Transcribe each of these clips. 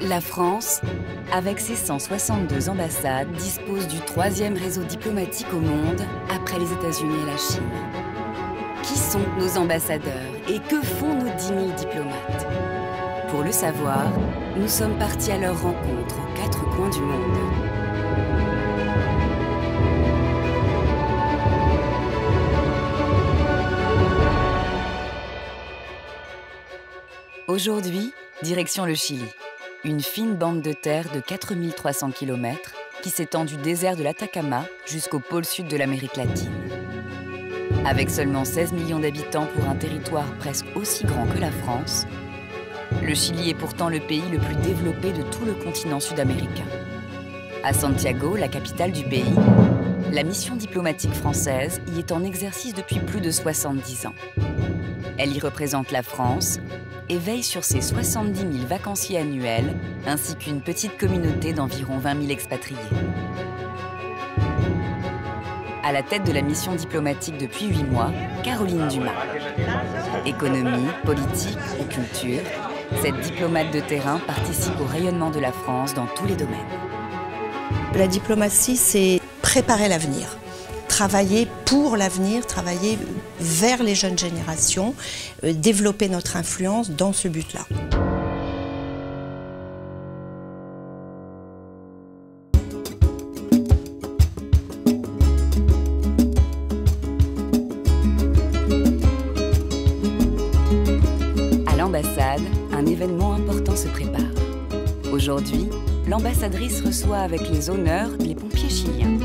La France, avec ses 162 ambassades, dispose du 3e réseau diplomatique au monde, après les États-Unis et la Chine. Qui sont nos ambassadeurs et que font nos 10 000 diplomates? Pour le savoir, nous sommes partis à leur rencontre aux 4 coins du monde. Aujourd'hui, direction le Chili. Une fine bande de terre de 4300 km qui s'étend du désert de l'Atacama jusqu'au pôle sud de l'Amérique latine. Avec seulement 16 millions d'habitants pour un territoire presque aussi grand que la France, le Chili est pourtant le pays le plus développé de tout le continent sud-américain. À Santiago, la capitale du pays, la mission diplomatique française y est en exercice depuis plus de 70 ans. Elle y représente la France et veille sur ses 70 000 vacanciers annuels, ainsi qu'une petite communauté d'environ 20 000 expatriés. À la tête de la mission diplomatique depuis 8 mois, Caroline Dumas. Économie, politique ou culture, cette diplomate de terrain participe au rayonnement de la France dans tous les domaines. La diplomatie, c'est préparer l'avenir. Travailler pour l'avenir, travailler vers les jeunes générations, développer notre influence dans ce but-là. À l'ambassade, un événement important se prépare. Aujourd'hui, l'ambassadrice reçoit avec les honneurs les pompiers chiliens.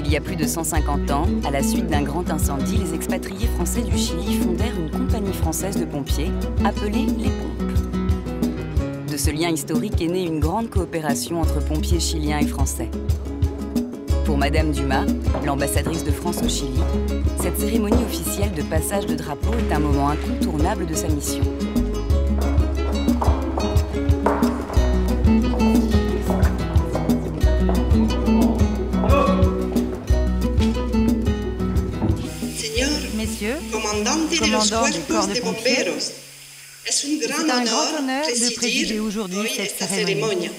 Il y a plus de 150 ans, à la suite d'un grand incendie, les expatriés français du Chili fondèrent une compagnie française de pompiers appelée les Pompes. De ce lien historique est née une grande coopération entre pompiers chiliens et français. Pour Madame Dumas, l'ambassadrice de France au Chili, cette cérémonie officielle de passage de drapeau est un moment incontournable de sa mission. Commandant du corps des pompiers, c'est un grand honneur de présider aujourd'hui cette cérémonie.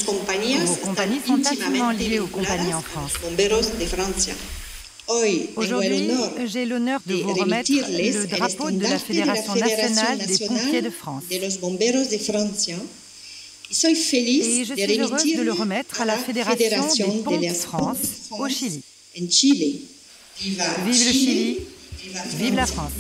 Vos compagnies sont intimement liées aux compagnies en France. Aujourd'hui, j'ai l'honneur de vous remettre le drapeau de la Fédération nationale des pompiers de France. Et je suis heureuse de le remettre à la Fédération des Pompes de France au Chili. Vive le Chili! Vive la France!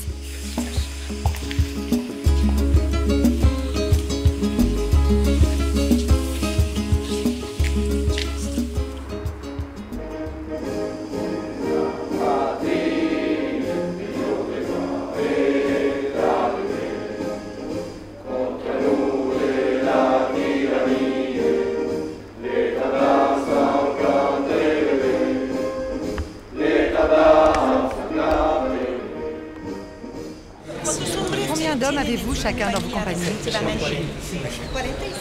Combien d'hommes avez-vous chacun dans vos compagnies?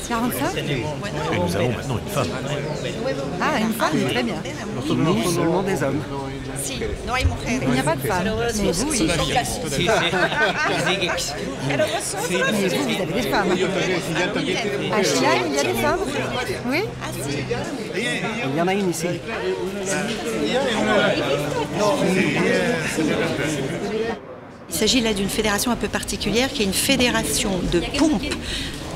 45? Et nous avons maintenant une femme. Ah, une femme, très bien. Nous, seulement des hommes. Il n'y a pas de femme. Mais vous, oui. Mais vous avez des femmes. À Chiaï, il y a des femmes? Oui? Il y en a une ici. Il s'agit là d'une fédération un peu particulière qui est une fédération de pompes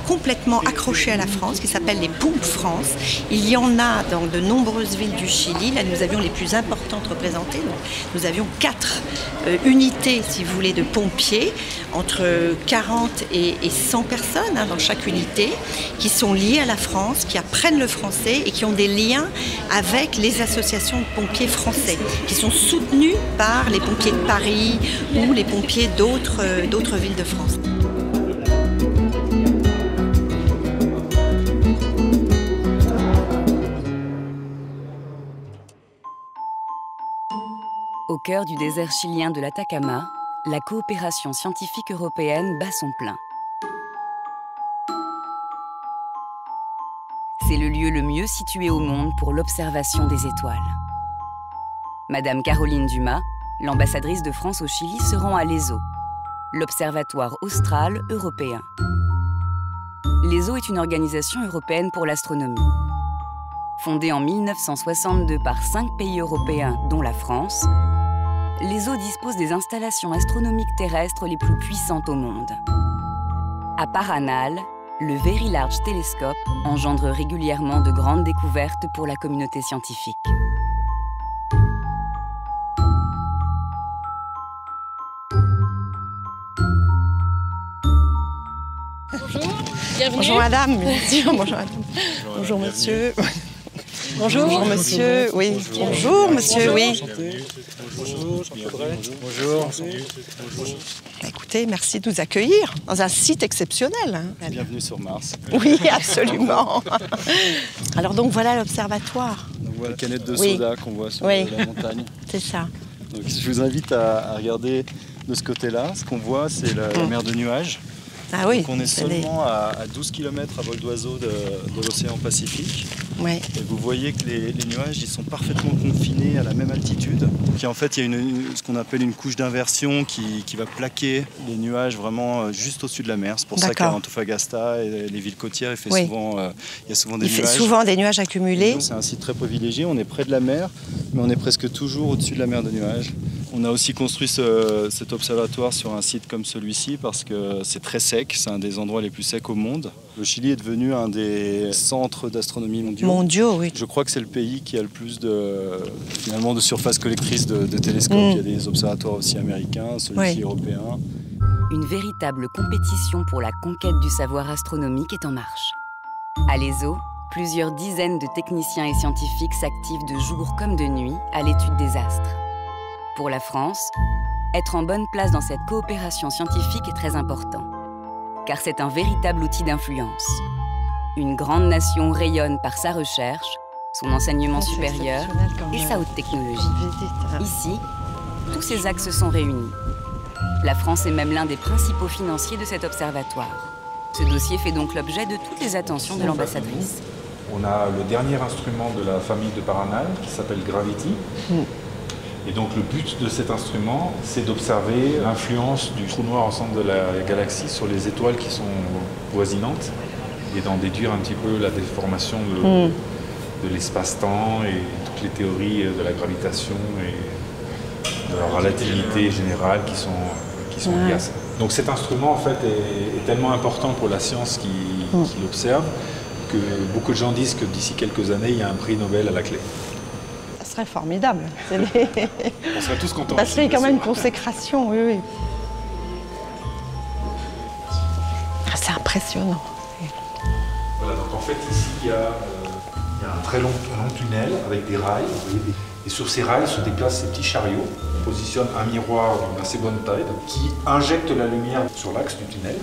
complètement accrochée à la France, qui s'appelle les Pompes France. Il y en a dans de nombreuses villes du Chili. Là, nous avions les plus importantes représentées. Donc, nous avions 4 unités, si vous voulez, de pompiers, entre 40 et 100 personnes dans chaque unité, qui sont liées à la France, qui apprennent le français et qui ont des liens avec les associations de pompiers français, qui sont soutenues par les pompiers de Paris ou les pompiers d'autres villes de France. Au cœur du désert chilien de l'Atacama, la coopération scientifique européenne bat son plein. C'est le lieu le mieux situé au monde pour l'observation des étoiles. Madame Caroline Dumas, l'ambassadrice de France au Chili, se rend à l'ESO, l'Observatoire austral européen. l'ESO est une organisation européenne pour l'astronomie. Fondée en 1962 par 5 pays européens, dont la France, l'ESO dispose des installations astronomiques terrestres les plus puissantes au monde. À Paranal, le Very Large Telescope engendre régulièrement de grandes découvertes pour la communauté scientifique. Bienvenue. Bonjour madame, bien sûr. Bonjour madame. Bonjour monsieur. Bonjour monsieur, oui. Bonjour monsieur, oui. Bonjour. Écoutez, merci de nous accueillir dans un site exceptionnel. Hein. Bienvenue sur Mars. Oui, absolument. Alors donc voilà l'observatoire. Donc voilà la canette de soda qu'on voit sur la montagne. C'est ça. Donc, je vous invite à regarder de ce côté-là. Ce qu'on voit, c'est la mer de nuages. Ah oui. Donc on est seulement à 12 km à vol d'oiseau de l'océan Pacifique. Oui. Et vous voyez que les nuages ils sont parfaitement confinés à la même altitude. Puis en fait, il y a ce qu'on appelle une couche d'inversion qui va plaquer les nuages vraiment juste au-dessus de la mer. C'est pour ça qu'à Antofagasta et les villes côtières, il y a souvent des nuages. Il fait souvent des nuages accumulés. C'est un site très privilégié. On est près de la mer, mais on est presque toujours au-dessus de la mer de nuages. On a aussi construit cet observatoire sur un site comme celui-ci parce que c'est très sec, c'est un des endroits les plus secs au monde. Le Chili est devenu un des centres d'astronomie mondiaux. Oui. Je crois que c'est le pays qui a le plus de surface collectrice de télescopes. Il y a des observatoires aussi américains, celui-ci européen. Une véritable compétition pour la conquête du savoir astronomique est en marche. À l'ESO, plusieurs dizaines de techniciens et scientifiques s'activent de jour comme de nuit à l'étude des astres. Pour la France, être en bonne place dans cette coopération scientifique est très important, car c'est un véritable outil d'influence. Une grande nation rayonne par sa recherche, son enseignement supérieur et sa haute technologie. Ici, tous ces axes sont réunis. La France est même l'un des principaux financiers de cet observatoire. Ce dossier fait donc l'objet de toutes les attentions de l'ambassadrice. On a le dernier instrument de la famille de Paranal qui s'appelle Gravity. Et donc le but de cet instrument, c'est d'observer l'influence du trou noir au centre de la galaxie sur les étoiles qui sont voisinantes et d'en déduire un petit peu la déformation de l'espace-temps et toutes les théories de la gravitation et de la relativité générale qui sont liées à ça. Donc cet instrument en fait est tellement important pour la science qui l'observe que beaucoup de gens disent que d'ici quelques années, il y a un prix Nobel à la clé. Ça serait formidable. On serait tous contents. Parce qu'il y a quand même une consécration, oui. Ah, c'est impressionnant. Voilà, donc en fait ici il y a un très long tunnel avec des rails. Et sur ces rails se déplacent ces petits chariots. On positionne un miroir d'une assez bonne taille qui injecte la lumière sur l'axe du tunnel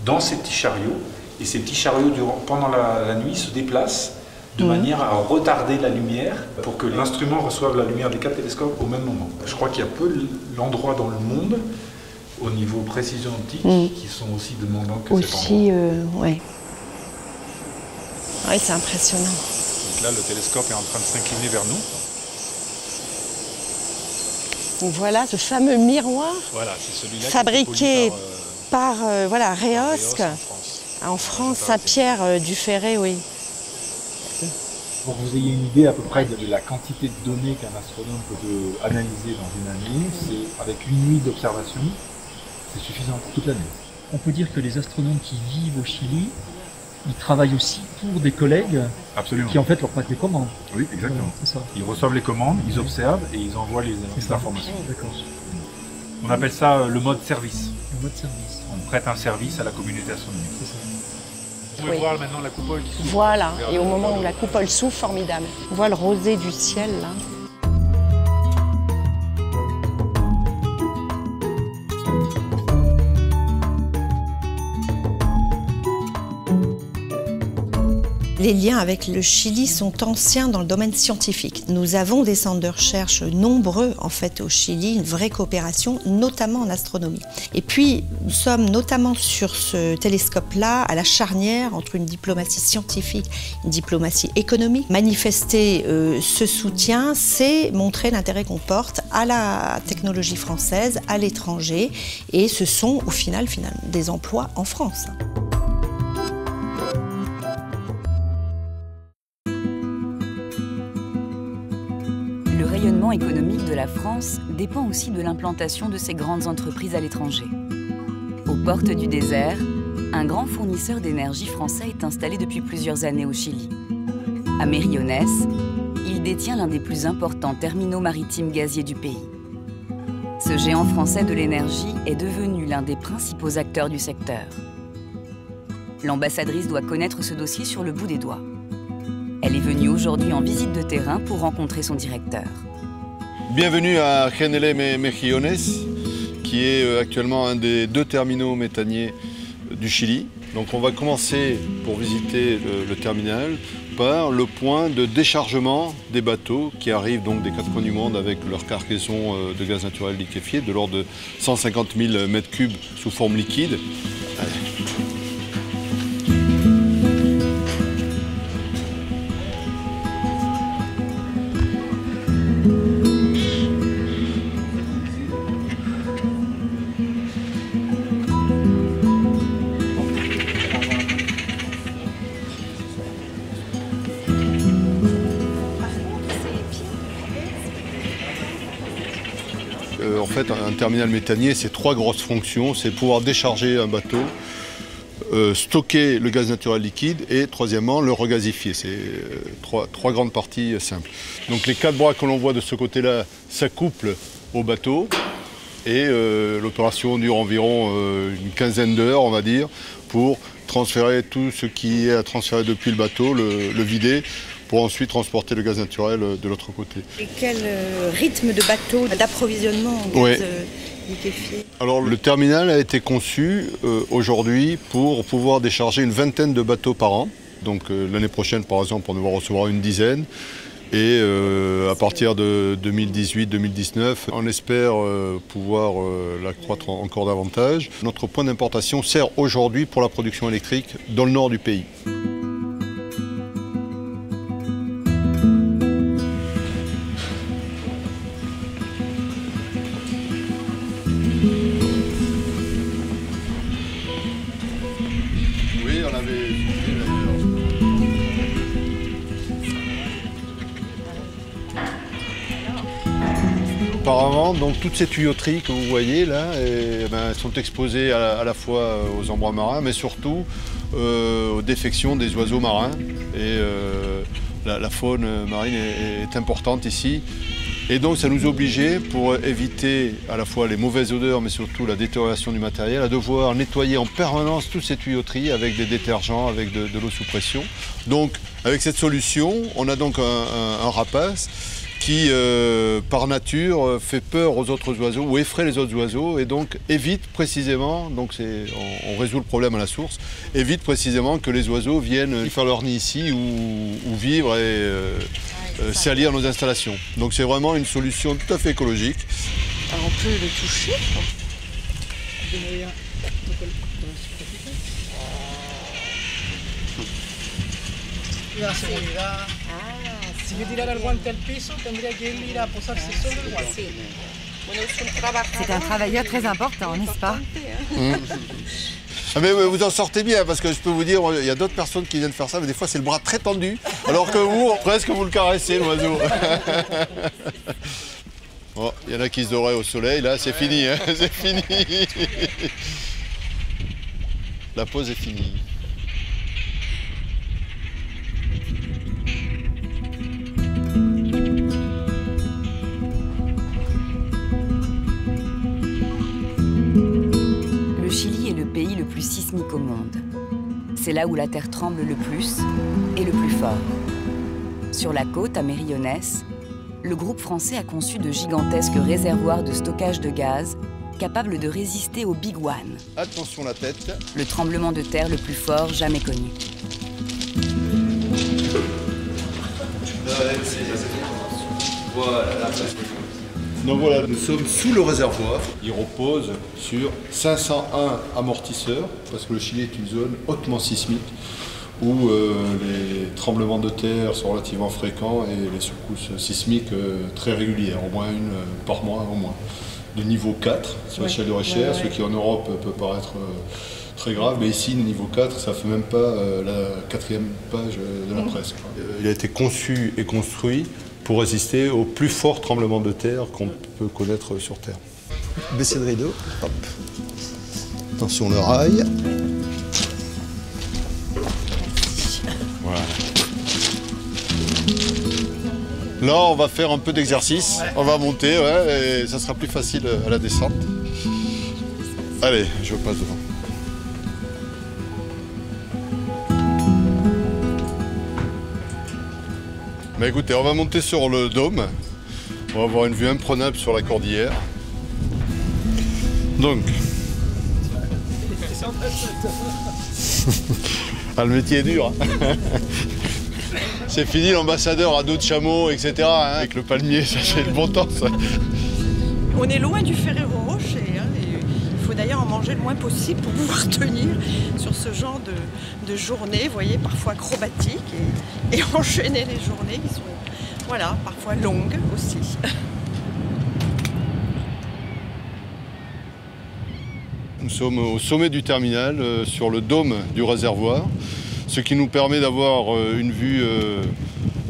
dans ces petits chariots. Et ces petits chariots, pendant la nuit, se déplacent de manière à retarder la lumière pour que l'instrument reçoive la lumière des 4 télescopes au même moment. Je crois qu'il y a peu d'endroits dans le monde, au niveau précision optique, qui sont aussi demandants que cet endroit. Oui, c'est impressionnant. Donc là, le télescope est en train de s'incliner vers nous. Donc voilà ce fameux miroir fabriqué par Reosc en France, Saint-Pierre-du-Ferré, oui. Pour que vous ayez une idée à peu près de la quantité de données qu'un astronome peut analyser dans une année, c'est avec 8 nuits d'observation, c'est suffisant pour toute l'année. On peut dire que les astronomes qui vivent au Chili, ils travaillent aussi pour des collègues qui en fait leur passent des commandes. Oui, exactement. Voilà, c'est ça. Ils reçoivent les commandes, ils observent et ils envoient les informations. D'accord. On appelle ça le mode service. Le mode service. On prête un service à la communauté astronomique. C'est ça. Vous pouvez voir maintenant la coupole qui s'ouvre. Voilà, et au moment où la coupole s'ouvre, formidable. On voit le rosé du ciel, là. Les liens avec le Chili sont anciens dans le domaine scientifique. Nous avons des centres de recherche nombreux en fait au Chili, une vraie coopération, notamment en astronomie. Et puis nous sommes notamment sur ce télescope-là à la charnière entre une diplomatie scientifique et une diplomatie économique. Manifester ce soutien, c'est montrer l'intérêt qu'on porte à la technologie française, à l'étranger, et ce sont au final des emplois en France. développement économique de la France dépend aussi de l'implantation de ces grandes entreprises à l'étranger. Aux portes du désert, un grand fournisseur d'énergie français est installé depuis plusieurs années au Chili. À Mérionès, il détient l'un des plus importants terminaux maritimes gaziers du pays. Ce géant français de l'énergie est devenu l'un des principaux acteurs du secteur. L'ambassadrice doit connaître ce dossier sur le bout des doigts. Elle est venue aujourd'hui en visite de terrain pour rencontrer son directeur. Bienvenue à GNL Mejillones, qui est actuellement un des 2 terminaux méthaniers du Chili. Donc on va commencer pour visiter le terminal par le point de déchargement des bateaux qui arrivent donc des 4 coins du monde avec leur cargaison de gaz naturel liquéfié de l'ordre de 150 000 m3 sous forme liquide. Allez. En fait, un terminal méthanier, c'est 3 grosses fonctions. C'est pouvoir décharger un bateau, stocker le gaz naturel liquide et, troisièmement, le regasifier. C'est trois grandes parties simples. Donc les 4 bras que l'on voit de ce côté-là s'accouplent au bateau et l'opération dure environ une quinzaine d'heures, on va dire, pour transférer tout ce qui est à transférer depuis le bateau, le vider, pour ensuite transporter le gaz naturel de l'autre côté. Et quel rythme de bateau, d'approvisionnement en gaz liquéfié? Alors le terminal a été conçu aujourd'hui pour pouvoir décharger une vingtaine de bateaux par an. Donc l'année prochaine, par exemple, on devra recevoir une dizaine. Et à partir de 2018-2019, on espère pouvoir l'accroître encore davantage. Notre point d'importation sert aujourd'hui pour la production électrique dans le nord du pays. Oui, on avait... Auparavant, donc toutes ces tuyauteries que vous voyez là, sont exposées à la fois aux embruns marins, mais surtout aux défections des oiseaux marins. Et la faune marine est importante ici. Et donc ça nous obligeait, pour éviter à la fois les mauvaises odeurs, mais surtout la détérioration du matériel, à devoir nettoyer en permanence toutes ces tuyauteries avec des détergents, avec de l'eau sous pression. Donc avec cette solution, on a donc un rapace qui, par nature, fait peur aux autres oiseaux ou effraie les autres oiseaux et donc évite précisément, donc on résout le problème à la source, évite précisément que les oiseaux viennent faire leur nid ici ou vivre et salir nos installations. Donc c'est vraiment une solution tout à fait écologique. Alors on peut le toucher? Si yo tirara el guante al piso, tendría que él ir a posarse solo el guante. C'est un travailleur très important, n'est-ce pas? Ah mais vous en sortez bien, parce que je peux vous dire, il y a d'autres personnes qui viennent faire ça, mais des fois c'est le bras très tendu, alors que vous, presque vous le caressez, l'oiseau. Oh, il y en a qui se doraient au soleil, là c'est fini, hein, c'est fini. La pause est finie. Le Chili est le pays le plus sismique au monde. C'est là où la terre tremble le plus et le plus fort. Sur la côte, à Mérionès, le groupe français a conçu de gigantesques réservoirs de stockage de gaz capables de résister au Big One. Attention la tête. Le tremblement de terre le plus fort jamais connu. Donc voilà, nous sommes sous le réservoir. Il repose sur 501 amortisseurs, parce que le Chili est une zone hautement sismique, où les tremblements de terre sont relativement fréquents et les secousses sismiques très régulières, au moins une par mois au moins. De niveau 4 sur l'échelle de Richter, ce qui en Europe peut paraître très grave, mais ici, niveau 4, ça ne fait même pas la 4e page de la presse. Il a été conçu et construit pour résister aux plus forts tremblements de terre qu'on peut connaître sur Terre. Baissez le rideau. Hop. Attention le rail. Voilà. Là, on va faire un peu d'exercice. On va monter, ouais, et ça sera plus facile à la descente. Allez, je passe devant. Mais écoutez, on va monter sur le dôme. On va avoir une vue imprenable sur la cordillère. Donc. Ah, le métier est dur. C'est fini l'ambassadeur à dos de chameau, etc. Hein, avec le palmier, ça fait le bon temps. Ça. On est loin du Ferrero Rocher. Hein, et il faut d'ailleurs en manger le moins possible pour pouvoir tenir sur ce genre de journée, vous voyez, parfois acrobatiques et enchaîner les journées qui sont, voilà, parfois longues aussi. Nous sommes au sommet du terminal, sur le dôme du réservoir, ce qui nous permet d'avoir une vue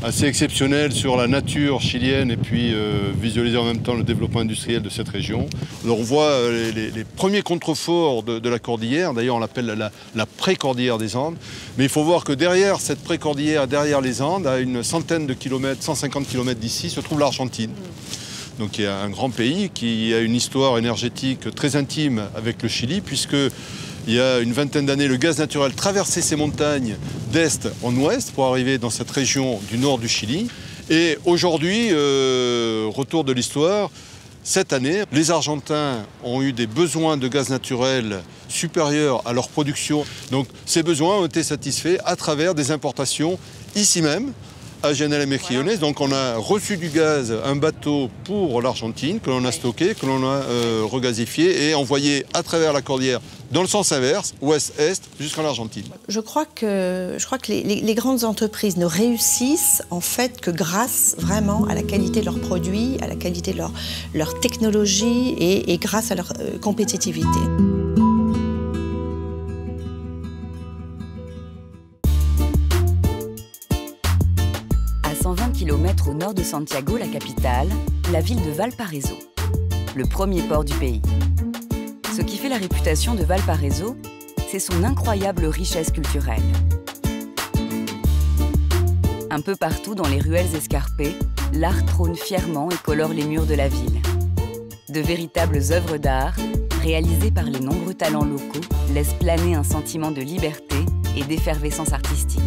assez exceptionnelle sur la nature chilienne et puis visualiser en même temps le développement industriel de cette région. Alors on voit les premiers contreforts de la cordillère, d'ailleurs on l'appelle la pré-cordillère des Andes, mais il faut voir que derrière cette pré-cordillère, derrière les Andes, à une centaine de kilomètres, 150 km d'ici, se trouve l'Argentine. Donc il y a un grand pays qui a une histoire énergétique très intime avec le Chili, puisque il y a une vingtaine d'années, le gaz naturel traversait ces montagnes d'est en ouest pour arriver dans cette région du nord du Chili. Et aujourd'hui, retour de l'histoire, cette année, les Argentins ont eu des besoins de gaz naturel supérieurs à leur production. Donc ces besoins ont été satisfaits à travers des importations ici même, à General Mejillones. Donc on a reçu du gaz, un bateau pour l'Argentine, que l'on a stocké, que l'on a regazéfié et envoyé à travers la cordillère dans le sens inverse, ouest-est, jusqu'en Argentine. Je crois que les grandes entreprises ne réussissent en fait que grâce vraiment à la qualité de leurs produits, à la qualité de leur technologie et grâce à leur compétitivité. À 120 km au nord de Santiago, la capitale, la ville de Valparaíso, le premier port du pays. Ce qui fait la réputation de Valparaíso, c'est son incroyable richesse culturelle. Un peu partout dans les ruelles escarpées, l'art trône fièrement et colore les murs de la ville. De véritables œuvres d'art, réalisées par les nombreux talents locaux, laissent planer un sentiment de liberté et d'effervescence artistique.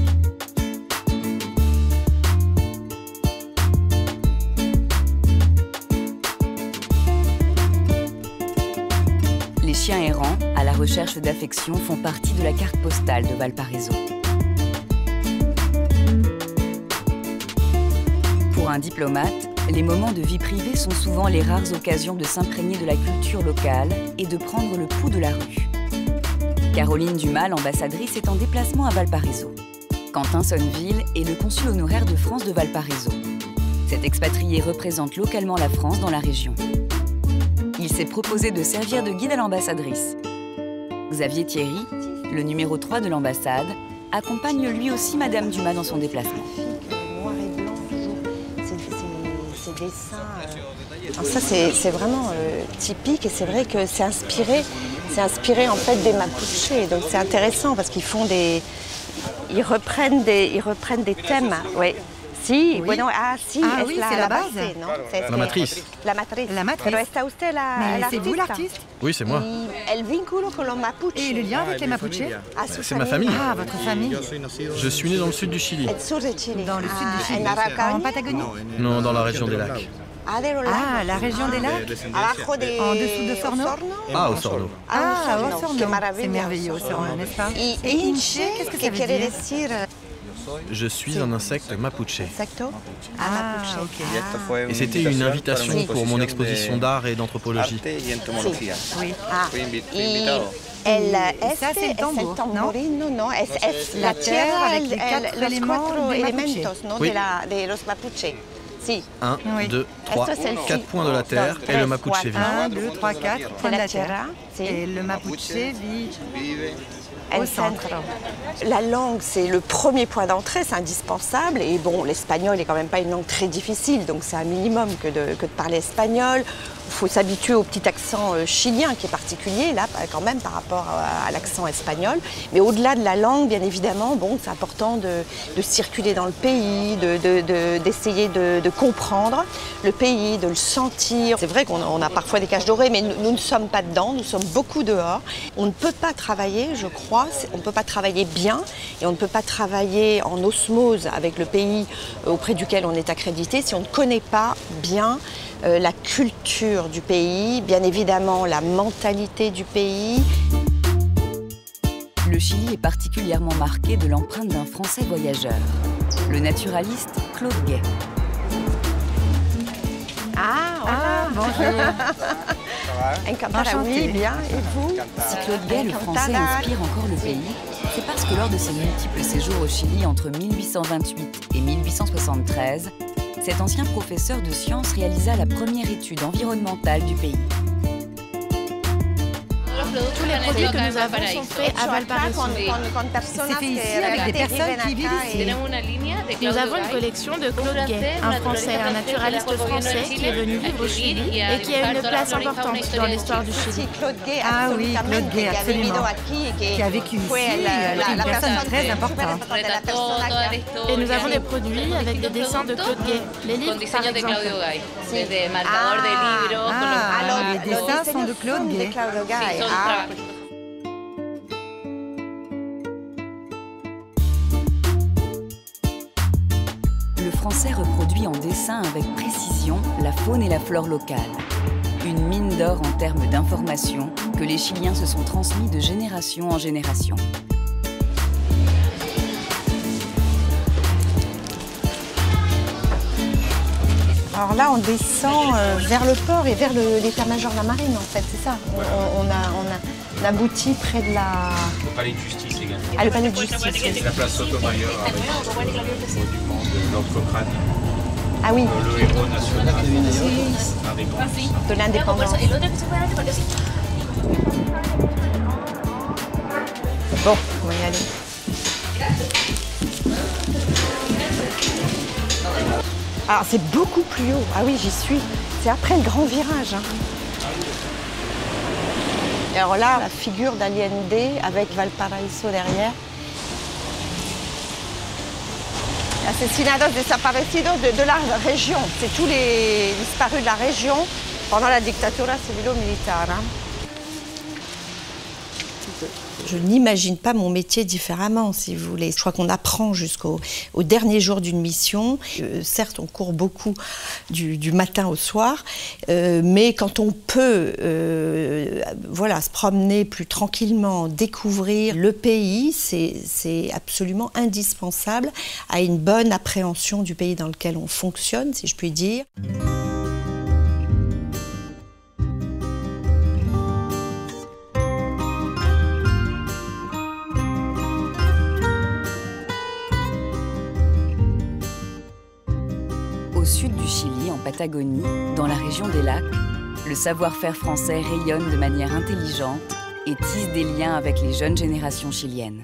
Les chiens errants, à la recherche d'affection, font partie de la carte postale de Valparaíso. Pour un diplomate, les moments de vie privée sont souvent les rares occasions de s'imprégner de la culture locale et de prendre le pouls de la rue. Caroline Dumas, l'ambassadrice, est en déplacement à Valparaíso. Quentin Sonneville est le consul honoraire de France de Valparaíso. Cet expatrié représente localement la France dans la région. Il s'est proposé de servir de guide à l'ambassadrice. Xavier Thierry, le numéro 3 de l'ambassade, accompagne lui aussi Madame Dumas dans son déplacement. Noir et blanc, toujours, ces dessins. Alors ça, c'est vraiment typique et c'est vrai que c'est inspiré en fait des Mapuches. Donc c'est intéressant parce qu'ils font ils reprennent des thèmes. Ouais. Sí, oui. Bueno, sí, oui, c'est la base. ¿No? La matrice. La matrice. La matrice. Pero está usted Mais c'est vous l'artiste? Oui, c'est moi. El vínculo con los Mapuches. Et le lien avec les Mapuches? C'est ma famille. Ah, votre famille. Je suis né dans le sud du Chili. Dans le sud du Chili. En Patagonie? Non, dans la région des lacs. Ah, la région des lacs? En dessous de Osorno? Ah, Osorno. Ah, Osorno. C'est merveilleux, Osorno, n'est-ce pas? Et Inche, qu'est-ce que ça veut dire? Je suis un insecte mapuche. Ah, ok. Et c'était une invitation pour mon exposition d'art et d'anthropologie. Oui. Ça, c'est le tambour, non? La terre avec les quatre éléments des oui. de los Mapuches. Si. 1, 2, 3, 4 points de la terre et le mapuche vit. 1, 2, 3, 4 points de la terre. Et le mapuche vit au centre. La langue, c'est le premier point d'entrée, c'est indispensable. Et bon, l'espagnol est quand même pas une langue très difficile, donc c'est un minimum que de parler espagnol. Il faut s'habituer au petit accent chilien qui est particulier, là, quand même, par rapport à l'accent espagnol. Mais au-delà de la langue, bien évidemment, bon, c'est important de circuler dans le pays, d'essayer de comprendre le pays, de le sentir. C'est vrai qu'on a parfois des cages dorées, mais nous ne sommes pas dedans, nous sommes beaucoup dehors. On ne peut pas travailler, je crois, on ne peut pas travailler bien et on ne peut pas travailler en osmose avec le pays auprès duquel on est accrédité si on ne connaît pas bien la culture du pays, bien évidemment la mentalité du pays. Le Chili est particulièrement marqué de l'empreinte d'un Français voyageur, le naturaliste Claude Gay. Bonjour. Encantada, oui, bien. Et vous? Si Claude Gay, le français, inspire encore le pays, c'est parce que lors de ses multiples séjours au Chili entre 1828 et 1873, cet ancien professeur de sciences réalisa la première étude environnementale du pays. Tous les produits que nous avons sont faits à Valparaiso. C'est fait ici avec des personnes qui vivent ici. Nous avons une collection de Claude Gay, un Français, un naturaliste français qui est venu vivre au Chili et qui a une place importante dans l'histoire du Chili. Ah oui, Claude Gay, absolument. Qui a vécu ici, une personne très importante. Et nous avons des produits avec des dessins de Claude Gay. Les livres, par exemple. Les dessins sont de Claude Gay. Le français reproduit en dessin avec précision la faune et la flore locale. Une mine d'or en termes d'informations que les Chiliens se sont transmis de génération en génération. Alors là, on descend vers le port et vers l'état-major de la marine, en fait, c'est ça. On aboutit près de la... Le palais de justice également. Ah, le palais de justice. C'est la place Sotomayor avec le monument de notre crâne. Ah oui. Le héros national de l'indépendance. Bon, on va y aller. Alors c'est beaucoup plus haut. Ah oui, j'y suis. C'est après le grand virage. Hein. Et alors là, la figure d'Allende avec Valparaiso derrière. Asesinados desaparecidos de la région. C'est tous les disparus de la région pendant la dictatura civilo-militaire. Hein. Je n'imagine pas mon métier différemment, si vous voulez. Je crois qu'on apprend jusqu'au dernier jour d'une mission. Certes, on court beaucoup du matin au soir, mais quand on peut voilà, se promener plus tranquillement, découvrir le pays, c'est absolument indispensable à une bonne appréhension du pays dans lequel on fonctionne, si je puis dire. Au sud du Chili, en Patagonie, dans la région des lacs, le savoir-faire français rayonne de manière intelligente et tisse des liens avec les jeunes générations chiliennes.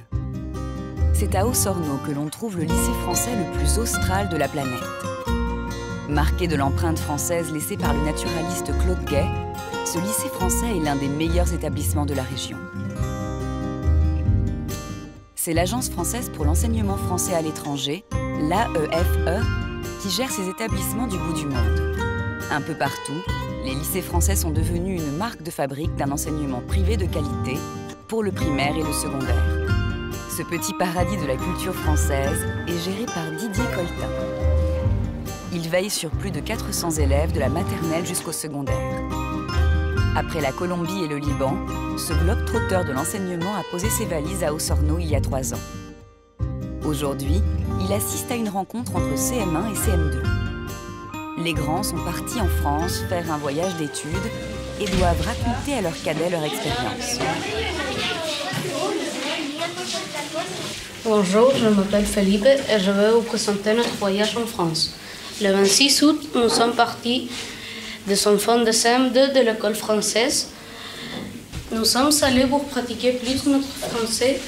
C'est à Osorno que l'on trouve le lycée français le plus austral de la planète. Marqué de l'empreinte française laissée par le naturaliste Claude Gay, ce lycée français est l'un des meilleurs établissements de la région. C'est l'Agence française pour l'enseignement français à l'étranger, l'AEFE, qui gère ces établissements du bout du monde. Un peu partout, les lycées français sont devenus une marque de fabrique d'un enseignement privé de qualité pour le primaire et le secondaire. Ce petit paradis de la culture française est géré par Didier Coltin. Il veille sur plus de 400 élèves de la maternelle jusqu'au secondaire. Après la Colombie et le Liban, ce globe-trotteur de l'enseignement a posé ses valises à Osorno il y a 3 ans. Aujourd'hui, il assiste à une rencontre entre CM1 et CM2. Les grands sont partis en France faire un voyage d'études et doivent raconter à leurs cadets leur expérience. Bonjour, je m'appelle Felipe et je vais vous présenter notre voyage en France. Le 26 août, nous sommes partis des enfants de CM2 de l'école française Nous sommes allés pour pratiquer plus notre français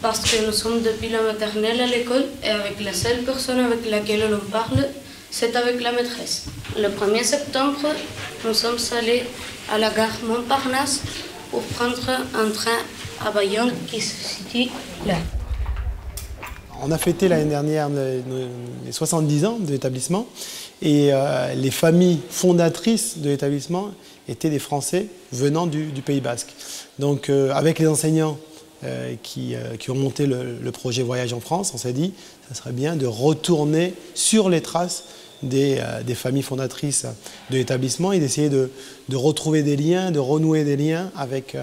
parce que nous sommes depuis la maternelle à l'école et avec la seule personne avec laquelle on parle, c'est avec la maîtresse. Le 1er septembre, nous sommes allés à la gare Montparnasse pour prendre un train à Bayonne qui se situe là. On a fêté l'année dernière les 70 ans de l'établissement et les familles fondatrices de l'établissement étaient des Français venant du Pays Basque. Donc avec les enseignants qui ont monté le projet Voyage en France, on s'est dit que ça serait bien de retourner sur les traces des familles fondatrices de l'établissement et d'essayer de retrouver des liens, de renouer des liens avec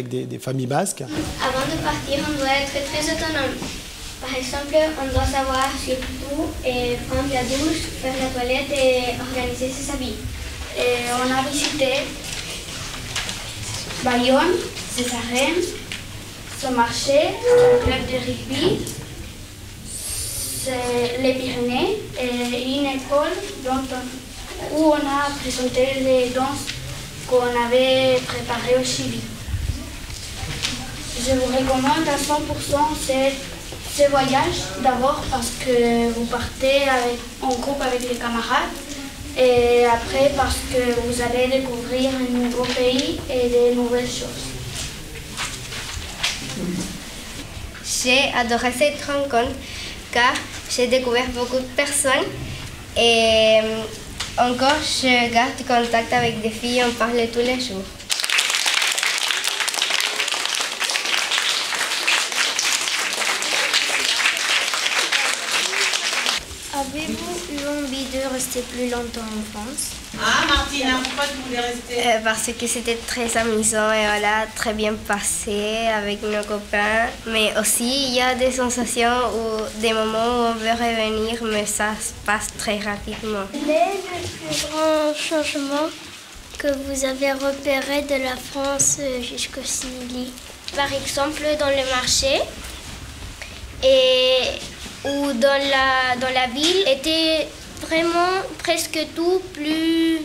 des familles basques. Avant de partir, on doit être très autonome. Par exemple, on doit savoir surtout prendre la douche, faire la toilette et organiser ses habits. Et on a visité Bayonne, Césarène, ce marché, un club de rugby, les Pyrénées et une école où on a présenté les danses qu'on avait préparées au Chili. Je vous recommande à 100% ce voyage, d'abord parce que vous partez en groupe avec les camarades et après parce que vous allez découvrir un nouveau pays et de nouvelles choses. J'ai adoré cette rencontre car j'ai découvert beaucoup de personnes et encore je garde contact avec des filles, on parle tous les jours. Avez-vous eu envie de rester plus longtemps en France? Ah, Martina, pourquoi tu voulais rester? Parce que c'était très amusant et voilà, très bien passé avec nos copains. Mais aussi, il y a des sensations ou des moments où on veut revenir, mais ça se passe très rapidement. Quel est le plus grand changement que vous avez repéré de la France jusqu'au Chili? Par exemple, dans le marché ou dans la ville, était vraiment presque tout plus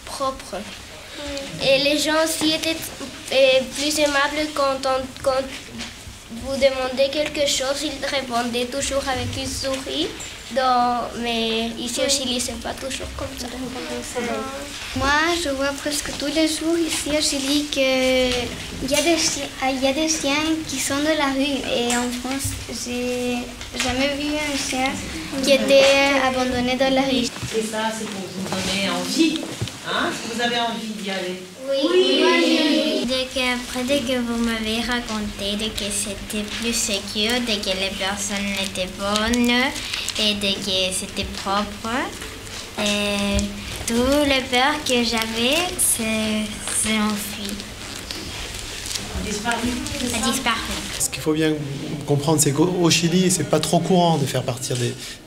propre. Et les gens aussi étaient plus aimables quand vous demandez quelque chose, ils répondaient toujours avec une souris. Mais ici au Chili, c'est pas toujours comme ça. Moi, je vois presque tous les jours ici au Chili qu'il y a des chiens qui sont dans la rue. Et en France, j'ai jamais vu un chien qui était abandonné dans la rue. Et ça, c'est pour vous donner envie. Hein? Vous avez envie d'y aller? Oui. Dès que vous m'avez raconté que c'était plus sûr, dès que les personnes étaient bonnes et dès que c'était propre, et tout le peur que j'avais s'est enfui. A disparu. Ce qu'il faut bien comprendre, c'est qu'au Chili, c'est pas trop courant de faire partir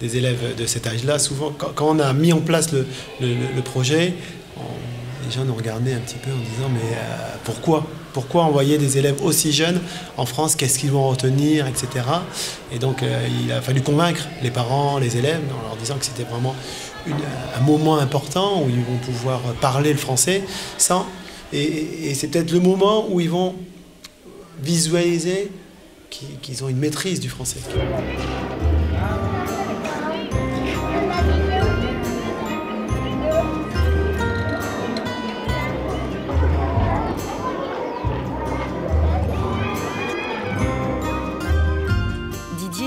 des élèves de cet âge-là. Souvent, quand on a mis en place le projet, les gens nous regardaient un petit peu en disant mais pourquoi envoyer des élèves aussi jeunes en France, qu'est-ce qu'ils vont retenir, etc. Et donc il a fallu convaincre les parents, les élèves, en leur disant que c'était vraiment un moment important où ils vont pouvoir parler le français et c'est peut-être le moment où ils vont visualiser qu'ils ont une maîtrise du français.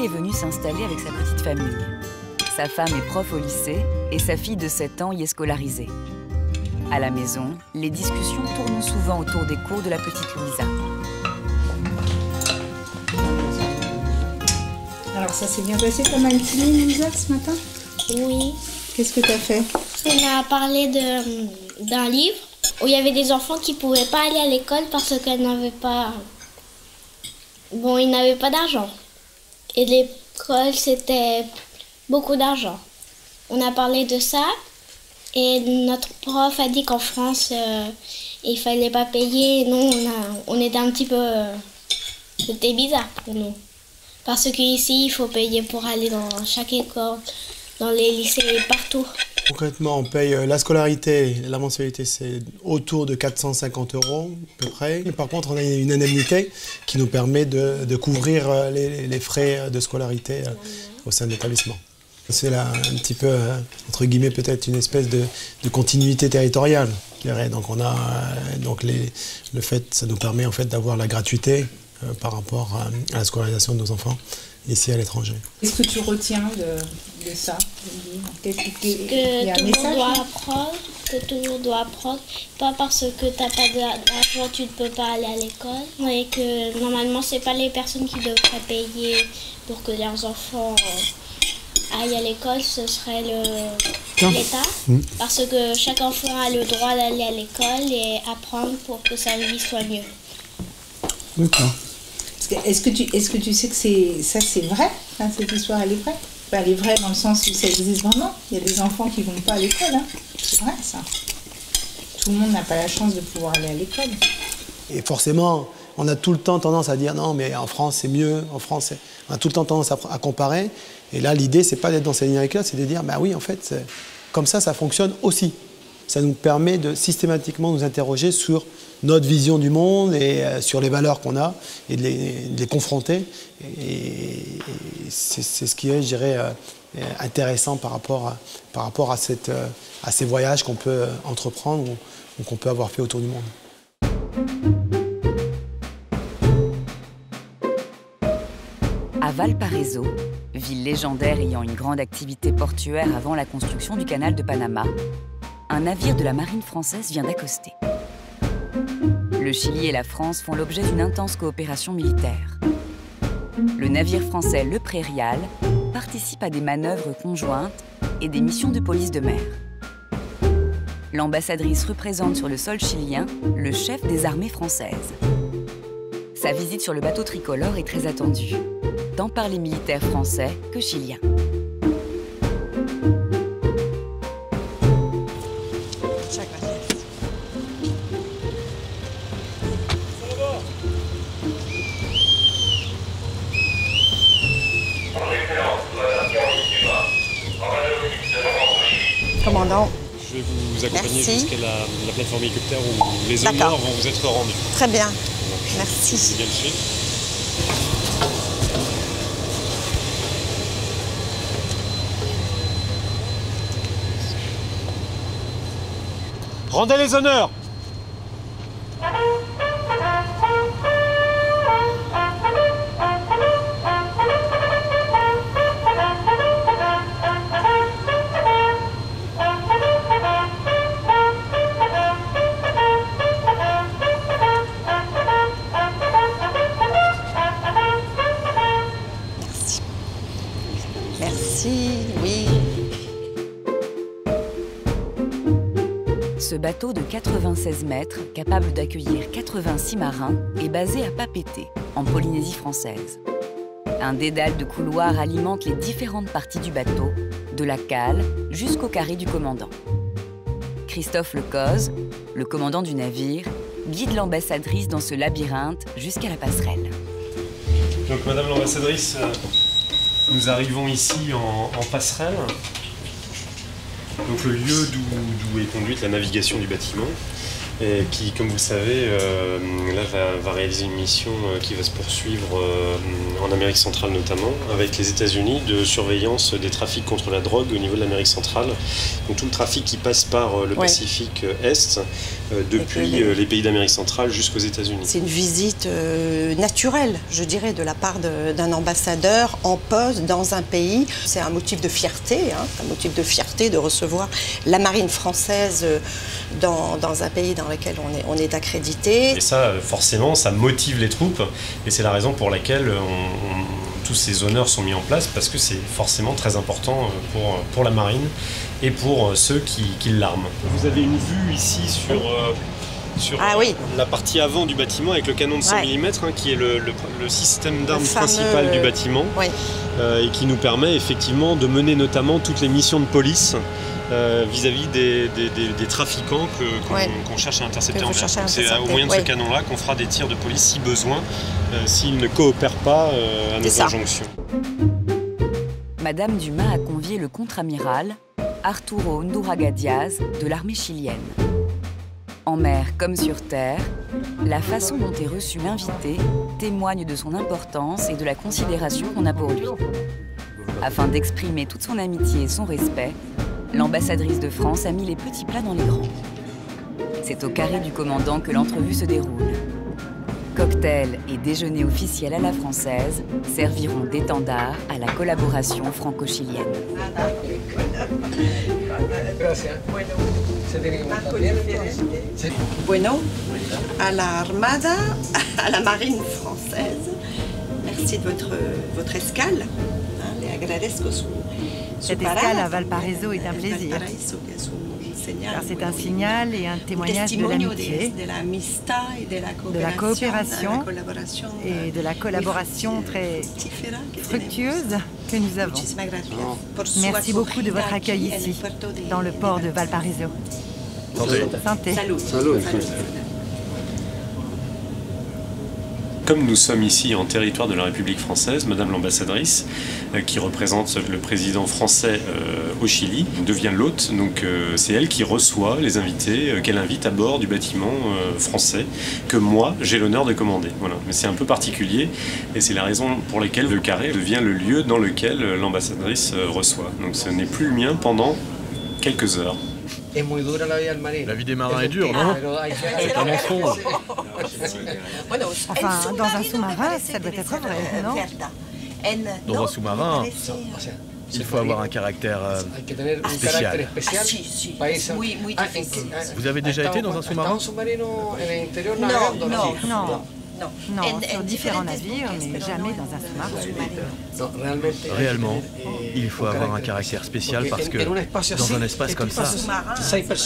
Est venu s'installer avec sa petite famille. Sa femme est prof au lycée et sa fille de 7 ans y est scolarisée. À la maison, les discussions tournent souvent autour des cours de la petite Louisa. Alors ça s'est bien passé ta matinée, Louisa, ce matin? Oui. Qu'est-ce que tu as fait? On a parlé d'un livre où il y avait des enfants qui ne pouvaient pas aller à l'école parce qu'ils n'avaient pas... Bon, ils n'avaient pas d'argent. Et l'école, c'était beaucoup d'argent. On a parlé de ça et notre prof a dit qu'en France, il ne fallait pas payer. Nous, on était un petit peu... C'était bizarre pour nous. Parce qu'ici, il faut payer pour aller dans chaque école. dans les lycées partout. Concrètement, on paye la scolarité, la mensualité, c'est autour de 450 € à peu près. Par contre, on a une indemnité qui nous permet de couvrir les frais de scolarité au sein de l'établissement. C'est là un petit peu, entre guillemets, peut-être une espèce de continuité territoriale. Donc on a le fait, ça nous permet en fait d'avoir la gratuité par rapport à la scolarisation de nos enfants ici à l'étranger. Qu'est-ce que tu retiens de ça? Que tout le monde doit apprendre, pas parce que tu n'as pas d'argent tu ne peux pas aller à l'école, mais que normalement c'est pas les personnes qui devraient payer pour que leurs enfants aillent à l'école, ce serait l'État, parce que chaque enfant a le droit d'aller à l'école et apprendre pour que sa vie soit mieux. D'accord. Est-ce que tu sais que c'est vrai, hein, cette histoire elle est vraie? Elle est vraie dans le sens où ça existe vraiment. Il y a des enfants qui ne vont pas à l'école, hein. C'est vrai ça. Tout le monde n'a pas la chance de pouvoir aller à l'école. Et forcément, on a tout le temps tendance à dire non, mais en France c'est mieux, en France on a tout le temps tendance à comparer. Et là, l'idée, c'est pas d'être dans ces lignes avec là, c'est de dire bah oui, en fait, comme ça fonctionne aussi. Ça nous permet de systématiquement nous interroger sur notre vision du monde et sur les valeurs qu'on a et de les confronter. Et c'est ce qui est, je dirais, intéressant par rapport à ces voyages qu'on peut entreprendre ou qu'on peut avoir fait autour du monde. À Valparaiso, ville légendaire ayant une grande activité portuaire avant la construction du canal de Panama, un navire de la marine française vient d'accoster. Le Chili et la France font l'objet d'une intense coopération militaire. Le navire français Le Prairial participe à des manœuvres conjointes et des missions de police de mer. L'ambassadrice représente sur le sol chilien le chef des armées françaises. Sa visite sur le bateau tricolore est très attendue, tant par les militaires français que chiliens. Commandant. Je vais vous accompagner jusqu'à la plateforme hélicoptère où les honneurs vont vous être rendus. Très bien. Merci. Je vous bien le suivre. Rendez les honneurs! Oui. Ce bateau de 96 mètres, capable d'accueillir 86 marins, est basé à Papeete, en Polynésie française. Un dédale de couloirs alimente les différentes parties du bateau, de la cale jusqu'au carré du commandant. Christophe Lecoz, le commandant du navire, guide l'ambassadrice dans ce labyrinthe jusqu'à la passerelle. Donc, Madame l'ambassadrice, nous arrivons ici en passerelle, donc le lieu d'où est conduite la navigation du bâtiment, et qui, comme vous le savez, là va réaliser une mission qui va se poursuivre en Amérique centrale notamment, avec les États-Unis, de surveillance des trafics contre la drogue au niveau de l'Amérique centrale. Donc tout le trafic qui passe par le Pacifique Est, depuis les pays d'Amérique centrale jusqu'aux États-Unis. C'est une visite naturelle, je dirais, de la part d'un ambassadeur en poste dans un pays. C'est un motif de fierté, hein, un motif de fierté de recevoir la marine française dans un pays dans lequel on est accrédité. Et ça, forcément, ça motive les troupes, et c'est la raison pour laquelle tous ces honneurs sont mis en place, parce que c'est forcément très important pour la marine et pour ceux qui l'arment. Vous avez une vue ici sur la partie avant du bâtiment avec le canon de 100 mm, hein, qui est le système d'armes principal du bâtiment, et qui nous permet effectivement de mener notamment toutes les missions de police vis-à-vis des trafiquants qu'on cherche à intercepter en mer. C'est au moyen de ce canon-là qu'on fera des tirs de police si besoin, s'ils ne coopèrent pas à nos injonctions. Madame Dumas a convié le contre-amiral Arturo Undurraga Diaz de l'armée chilienne. En mer comme sur terre, la façon dont est reçu l'invité témoigne de son importance et de la considération qu'on a pour lui. Afin d'exprimer toute son amitié et son respect, l'ambassadrice de France a mis les petits plats dans les grands. C'est au carré du commandant que l'entrevue se déroule. Cocktail et déjeuner officiel à la française serviront d'étendard à la collaboration franco-chilienne. Bueno, à la Armada, à la marine française. Merci de votre escale. Cette escale à Valparaiso est un plaisir, car c'est un signal et un témoignage de l'amitié, de la coopération et de la collaboration très fructueuse que nous avons. Merci beaucoup de votre accueil ici, dans le port de Valparaiso. Santé. Santé. Salut. Comme nous sommes ici en territoire de la République française, Madame l'ambassadrice, qui représente le président français au Chili, devient l'hôte. Donc c'est elle qui reçoit les invités, qu'elle invite à bord du bâtiment français, que moi j'ai l'honneur de commander. Voilà. Mais c'est un peu particulier et c'est la raison pour laquelle le carré devient le lieu dans lequel l'ambassadrice reçoit. Donc ce n'est plus le mien pendant quelques heures. La vie des marins est dure, non? C'est un mensonge. Enfin, dans un sous-marin, ça doit être vrai, non? Dans un sous-marin, il faut avoir un caractère spécial. Vous avez déjà été dans un sous-marin? Non, sur différents navires, mais jamais dans un sous-marin. Réellement, il faut avoir un caractère spécial parce que dans un espace comme ça,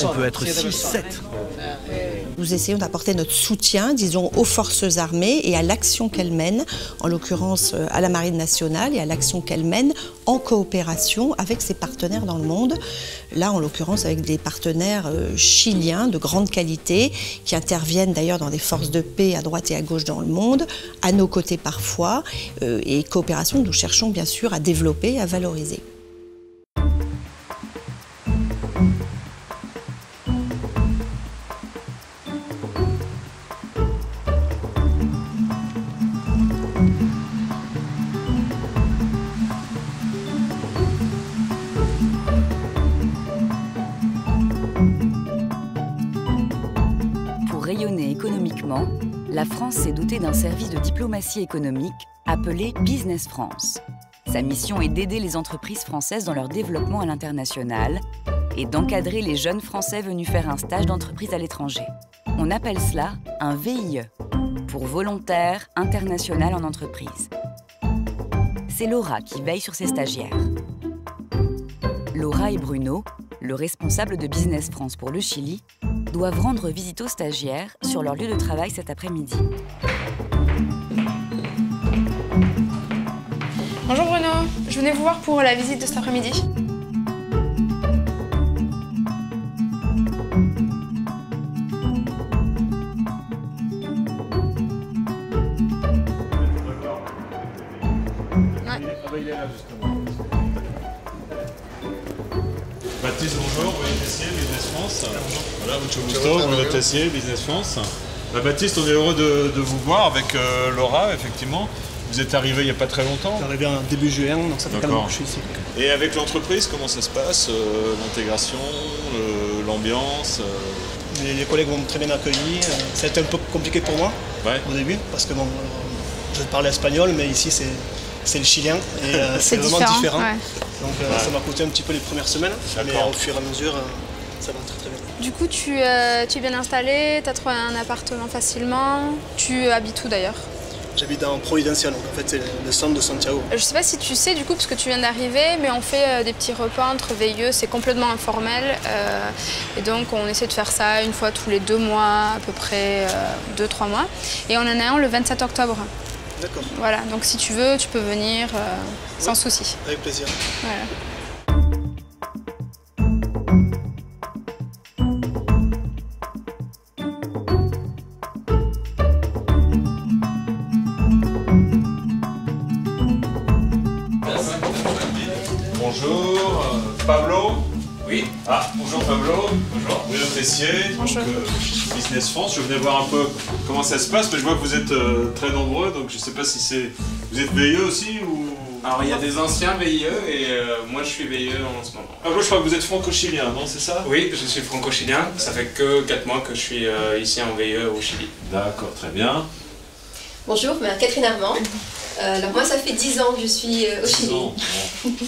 on peut être 6, 7. Nous essayons d'apporter notre soutien, disons, aux forces armées et à l'action qu'elles mènent, en l'occurrence à la Marine nationale et à l'action qu'elles mènent en coopération avec ses partenaires dans le monde. Là, en l'occurrence, avec des partenaires chiliens de grande qualité qui interviennent d'ailleurs dans des forces de paix à droite et à gauche dans le monde, à nos côtés parfois, et coopération que nous cherchons bien sûr à développer et à valoriser. Pour rayonner économiquement, la France s'est dotée d'un service de diplomatie économique appelé Business France. Sa mission est d'aider les entreprises françaises dans leur développement à l'international et d'encadrer les jeunes Français venus faire un stage d'entreprise à l'étranger. On appelle cela un VIE, pour Volontaire International en Entreprise. C'est Laura qui veille sur ses stagiaires. Laura et Bruno, le responsable de Business France pour le Chili, doivent rendre visite aux stagiaires sur leur lieu de travail cet après-midi. Bonjour Bruno, je venais vous voir pour la visite de cet après-midi. Baptiste, bonjour, Olivier Tessier, Business France. Voilà, mucho gusto, Olivier Tessier, Business France. Baptiste, on est heureux de vous voir avec Laura, effectivement. Vous êtes arrivé il n'y a pas très longtemps. Je suis arrivé en début juin, donc ça fait 4 mois que je suis ici. Et avec l'entreprise, comment ça se passe? L'intégration, l'ambiance Les collègues vont très bien accueillir. Ça a été un peu compliqué pour moi au début, parce que bon, je parlais espagnol, mais ici c'est le chilien et c'est vraiment différent. Ouais. Donc ça m'a coûté un petit peu les premières semaines, mais au fur et à mesure, ça va très bien. Du coup, tu es bien installé, tu as trouvé un appartement facilement. Tu habites où d'ailleurs? J'habite dans Providencia, donc en fait c'est le centre de Santiago. Je sais pas si tu sais du coup, parce que tu viens d'arriver, mais on fait des petits repas entre veilleux, c'est complètement informel. Et donc on essaie de faire ça une fois tous les 2 mois, à peu près 2-3 mois. Et on en a un le 27 octobre. D'accord. Voilà, donc si tu veux, tu peux venir sans souci. Avec plaisir. Voilà. Ah, bonjour Pablo, bonjour. Bruno Tessier, donc, Business France. Je venais voir un peu comment ça se passe, mais je vois que vous êtes très nombreux, donc je ne sais pas si c'est... Vous êtes veilleux aussi ou... Alors il y a des anciens veilleux et moi je suis veilleux en ce moment. Pablo, je crois que vous êtes franco-chilien, non, c'est ça? Oui, je suis franco-chilien. Ça fait que 4 mois que je suis ici en veilleux au Chili. D'accord, très bien. Bonjour, je m'appelle Catherine Armand. Alors moi ça fait 10 ans que je suis au Chili.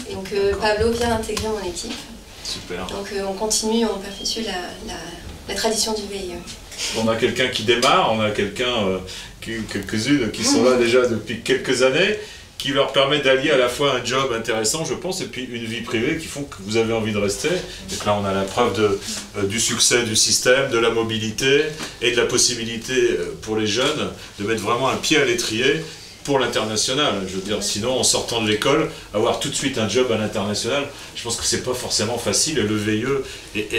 Et donc Pablo vient d'intégrer mon équipe. Super. Donc on continue, on perpétue la tradition du VIE. On a quelqu'un qui démarre, on a quelques-unes qui sont là déjà depuis quelques années, qui leur permet d'allier à la fois un job intéressant, je pense, et puis une vie privée qui font que vous avez envie de rester. Donc là, on a la preuve du succès du système, de la mobilité et de la possibilité pour les jeunes de mettre vraiment un pied à l'étrier pour l'international. Je veux dire, sinon, en sortant de l'école, avoir tout de suite un job à l'international, je pense que c'est pas forcément facile, et le VIE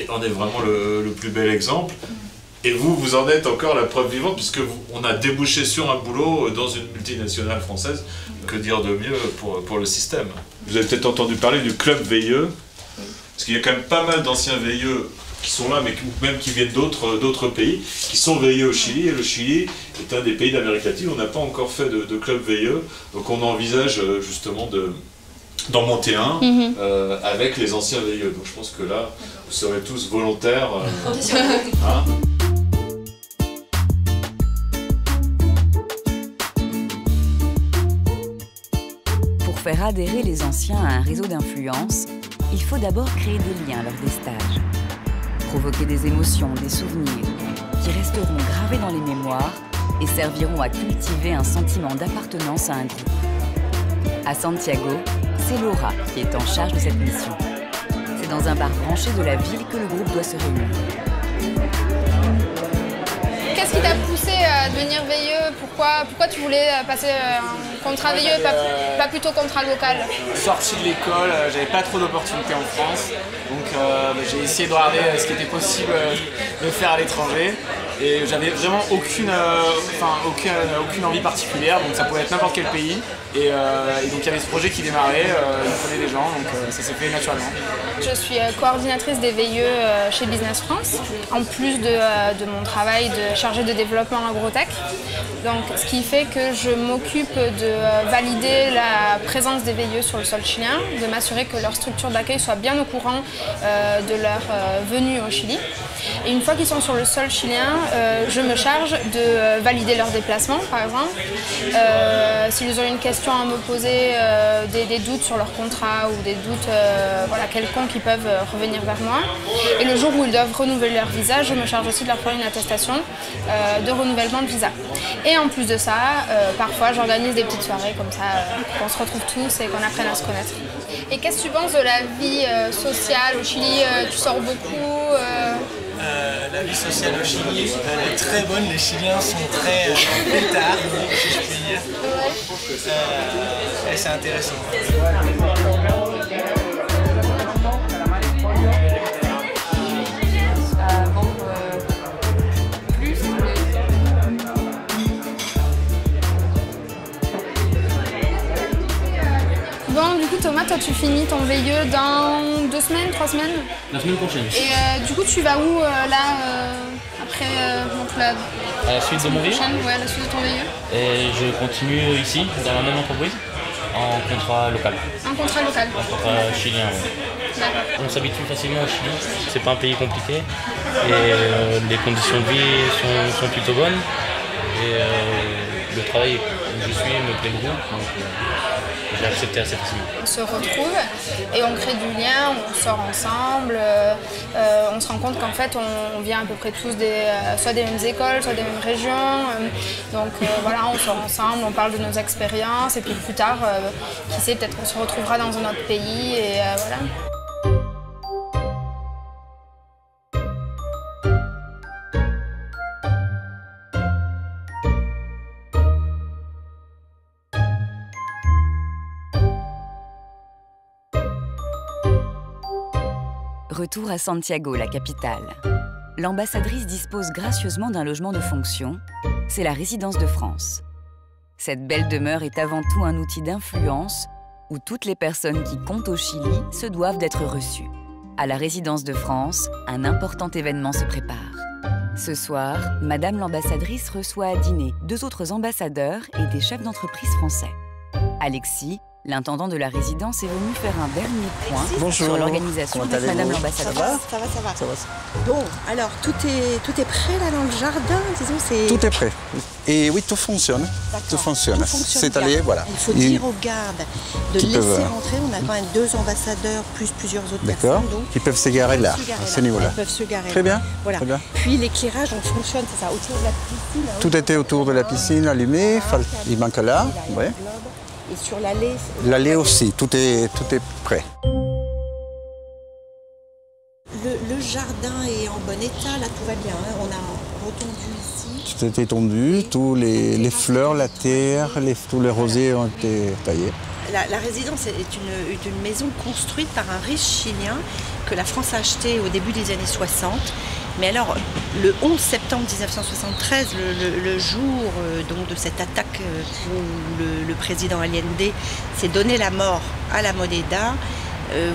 en est vraiment le plus bel exemple. Et vous en êtes encore la preuve vivante, puisque on a débouché sur un boulot dans une multinationale française. Que dire de mieux pour le système? Vous avez peut-être entendu parler du club VIE, parce qu'il y a quand même pas mal d'anciens VIE qui sont là, mais même qui viennent d'autres pays, qui sont VIE au Chili, et le Chili est un des pays d'Amérique latine. On n'a pas encore fait de club VIE, donc on envisage justement d'en monter un avec les anciens VIE. Donc je pense que là, vous serez tous volontaires. Hein? Pour faire adhérer les anciens à un réseau d'influence, il faut d'abord créer des liens lors des stages. Provoquer des émotions, des souvenirs, qui resteront gravés dans les mémoires et serviront à cultiver un sentiment d'appartenance à un groupe. À Santiago, c'est Laura qui est en charge de cette mission. C'est dans un bar branché de la ville que le groupe doit se réunir. Qu'est-ce qui t'a poussé à devenir veilleux? Pourquoi tu voulais passer un contrat veilleux et pas plutôt contrat local? Sorti de l'école, j'avais pas trop d'opportunités en France, donc j'ai essayé de regarder ce qui était possible de faire à l'étranger. Et j'avais vraiment aucune envie particulière, donc ça pouvait être n'importe quel pays. Et donc il y avait ce projet qui démarrait, il fallait des gens, donc ça s'est fait naturellement. Je suis coordinatrice des veilleux chez Business France, en plus de mon travail de chargée de développement agrotech. Donc, ce qui fait que je m'occupe de valider la présence des veilleux sur le sol chilien, de m'assurer que leur structure d'accueil soit bien au courant de leur venue au Chili. Et une fois qu'ils sont sur le sol chilien, je me charge de valider leur déplacement, par exemple. S'ils ont une question à me poser, des doutes sur leur contrat ou des doutes quelconques, ils peuvent revenir vers moi. Et le jour où ils doivent renouveler leur visa, je me charge aussi de leur faire une attestation de renouvellement de visa. Et en plus de ça, parfois j'organise des petites soirées comme ça, qu'on se retrouve tous et qu'on apprenne à se connaître. Et qu'est-ce que tu penses de la vie sociale au Chili? Tu sors beaucoup La vie sociale au Chili est très bonne, les Chiliens sont très pétards, si je puis dire. Et c'est intéressant. Bon, du coup Thomas, toi tu finis ton veilleux dans 2 semaines, 3 semaines? La semaine prochaine. Et du coup tu vas où après à la suite de mon veilleux? Ouais, à la suite de ton veilleux. Et je continue ici, dans la même entreprise, en contrat local. Un contrat local? Un contrat chilien, oui. On s'habitue facilement au Chili, c'est pas un pays compliqué et les conditions de vie sont plutôt bonnes et le travail où je suis me plaît beaucoup, donc j'ai accepté assez facilement. On se retrouve et on crée du lien, on sort ensemble, on se rend compte qu'en fait on vient à peu près tous soit des mêmes écoles, soit des mêmes régions, donc voilà, on sort ensemble, on parle de nos expériences et puis plus tard, qui sait, peut-être qu'on se retrouvera dans un autre pays et voilà. Retour à Santiago, la capitale. L'ambassadrice dispose gracieusement d'un logement de fonction. C'est la résidence de France. Cette belle demeure est avant tout un outil d'influence où toutes les personnes qui comptent au Chili se doivent d'être reçues. À la résidence de France, un important événement se prépare. Ce soir, Madame l'ambassadrice reçoit à dîner 2 autres ambassadeurs et des chefs d'entreprise français. Alexis, l'intendant de la résidence, est venu faire un dernier point sur l'organisation avec Madame l'ambassadrice. Ça va. Bon, alors tout est prêt là dans le jardin, disons c'est... Tout est prêt. Et oui, tout fonctionne. Tout fonctionne. C'est allé, voilà. Il faut dire aux gardes de laisser rentrer. On a quand même 2 ambassadeurs plus plusieurs autres personnes. Donc, ils peuvent se garer là, à ce niveau-là. Ils peuvent se garer. Très bien. Voilà. Très bien. Puis l'éclairage, on fonctionne, c'est ça, autour de la piscine. Tout était autour de la piscine, allumé. Il manque là. Ouais. Et sur l'allée... L'allée aussi, tout est prêt. Le jardin est en bon état, là tout va bien. Hein. On a retendu ici. Tout était tondu, tous les fleurs, la terre, tous les rosiers ont été taillés. La résidence est une maison construite par un riche Chilien que la France a acheté au début des années 60. Mais alors, le 11 septembre 1973, le jour donc de cette attaque où le président Allende s'est donné la mort à la Moneda,